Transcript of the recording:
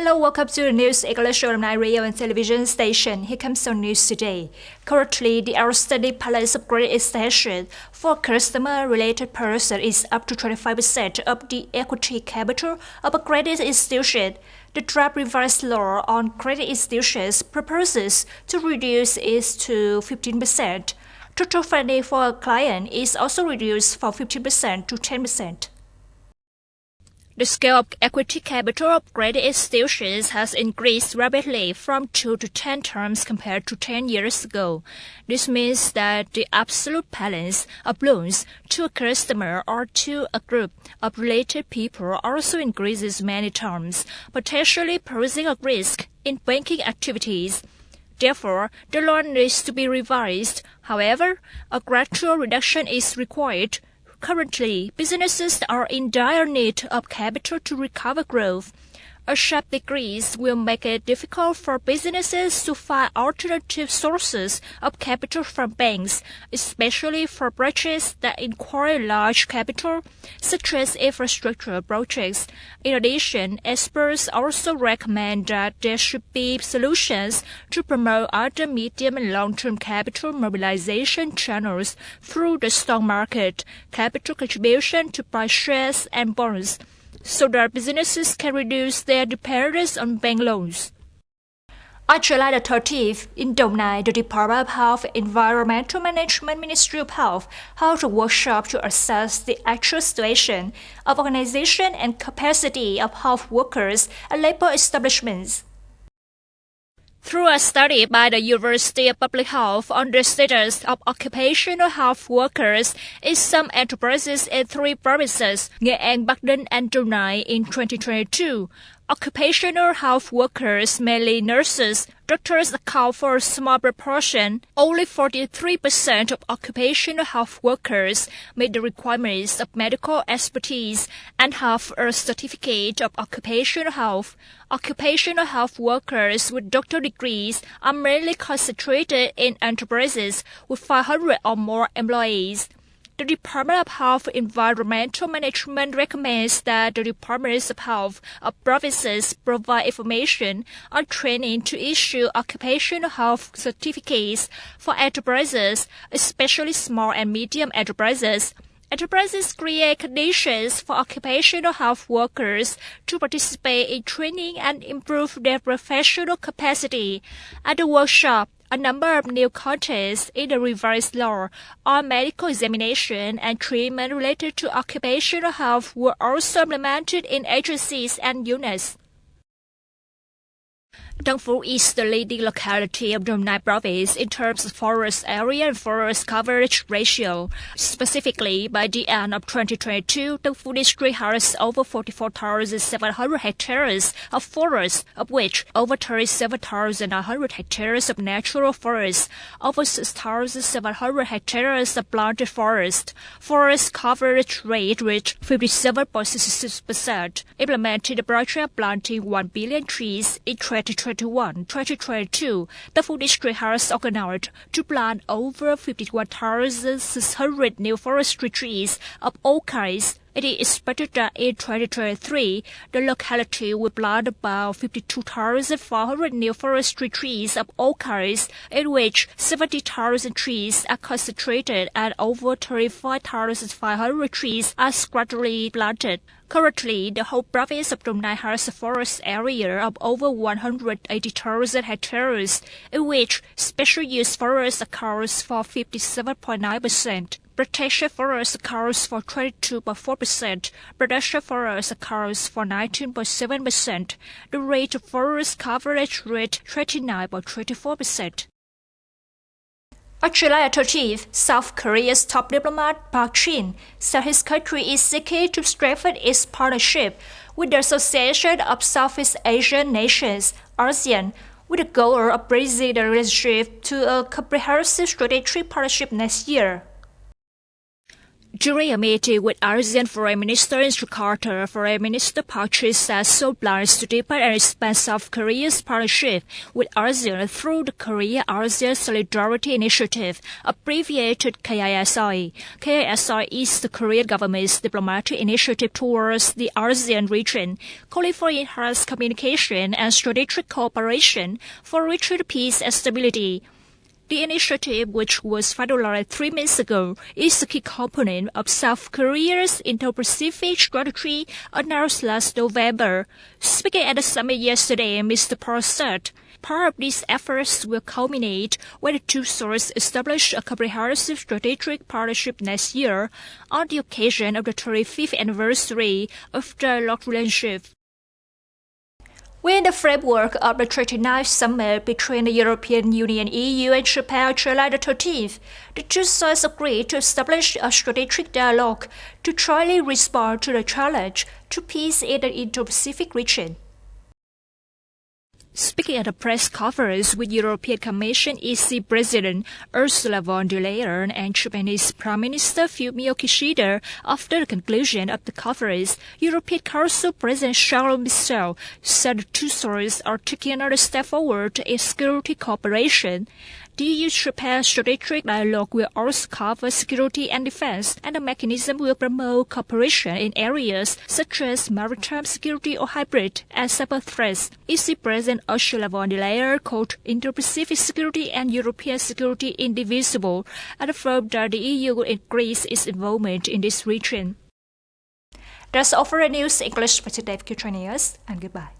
Hello, welcome to the News English Alumni Radio and Television Station. Here comes some news today. Currently, the outstanding balance of credit extension for customer-related person is up to 25% of the equity capital of a credit institution. The draft revised law on credit institutions proposes to reduce it to 15%. Total funding for a client is also reduced from 15% to 10%. The scale of equity capital of credit institutions has increased rapidly from 2 to 10 times compared to 10 years ago. This means that the absolute balance of loans to a customer or to a group of related people also increases many times, potentially posing a risk in banking activities. Therefore, the law needs to be revised. However, a gradual reduction is required. Currently, businesses are in dire need of capital to recover growth. A sharp decrease will make it difficult for businesses to find alternative sources of capital from banks, especially for projects that require large capital, such as infrastructure projects. In addition, experts also recommend that there should be solutions to promote other medium and long-term capital mobilization channels through the stock market, capital contribution to buy shares and bonds, so that businesses can reduce their dependence on bank loans. On July the 13th, in Đồng Nai, the Department of Health and Environmental Management Ministry of Health held a workshop to assess the actual situation of organization and capacity of health workers at labor establishments. Through a study by the University of Public Health on the status of occupational health workers in some enterprises in 3 provinces, Nghệ, Bắc Ninh, and Đồng Nai in 2022, occupational health workers, mainly nurses, doctors, account for a small proportion. Only 43% of occupational health workers meet the requirements of medical expertise and have a certificate of occupational health. Occupational health workers with doctoral degrees are mainly concentrated in enterprises with 500 or more employees. The Department of Health and Environmental Management recommends that the Departments of Health of provinces provide information on training to issue occupational health certificates for enterprises, especially small and medium enterprises. Enterprises create conditions for occupational health workers to participate in training and improve their professional capacity. At the workshop, a number of new contents in the revised law on medical examination and treatment related to occupational health were also implemented in agencies and units. Tân Phú is the leading locality of Đồng Nai province in terms of forest area and forest coverage ratio. Specifically, by the end of 2022, Tân Phú district has over 44,700 hectares of forest, of which over 37,900 hectares of natural forest, over 6,700 hectares of planted forest. Forest coverage rate reached 57.66%, implementing the project planting 1 billion trees in 2021-2022, the Phú district has organized to plant over 51,600 new forestry trees of all kinds. It is expected that in 2023, the locality will plant about 52,400 new forestry trees of all kinds, in which 70,000 trees are concentrated and over 35,500 trees are gradually planted. Currently, the whole province of Đồng Nai has a forest area of over 180,000 hectares, in which special use forest accounts for 57.9%. Protection forest accounts for 22.4%, production forest accounts for 19.7%, the rate of forest coverage rate 39.24%. On July 13th, South Korea's top diplomat Park Jin said his country is seeking to strengthen its partnership with the Association of Southeast Asian Nations, ASEAN, with the goal of bringing the relationship to a comprehensive strategic partnership next year. During a meeting with ASEAN Foreign Minister in Jakarta, Foreign Minister Park said Seoul plans to deepen and expand South Korea's partnership with ASEAN through the Korea-ASEAN Solidarity Initiative, abbreviated KISI. KISI is the Korean government's diplomatic initiative towards the ASEAN region, calling for enhanced communication and strategic cooperation for richer peace and stability. The initiative, which was finalized 3 months ago, is a key component of South Korea's Indo-Pacific strategy announced last November. Speaking at the summit yesterday, Mr. Park said, part of these efforts will culminate when the two sides establish a comprehensive strategic partnership next year on the occasion of the 35th anniversary of dialogue relationship. Within the framework of the 39th summit between the European Union, EU and Japan on July the 13th, the two sides agreed to establish a strategic dialogue to jointly respond to the challenge to peace in the Indo-Pacific region. Speaking at a press conference with European Commission EC President Ursula von der Leyen and Japanese Prime Minister Fumio Kishida after the conclusion of the conference, European Council President Charles Michel said the two sides are taking another step forward in security cooperation. The EU-Japan strategic dialogue will also cover security and defense, and the mechanism will promote cooperation in areas such as maritime security or hybrid and cyber threats. EC President Ursula von der Leyen called Indo-Pacific security and European security indivisible, and affirmed that the EU will increase its involvement in this region. That's all for the news English for today. Thank you for joining us, and goodbye.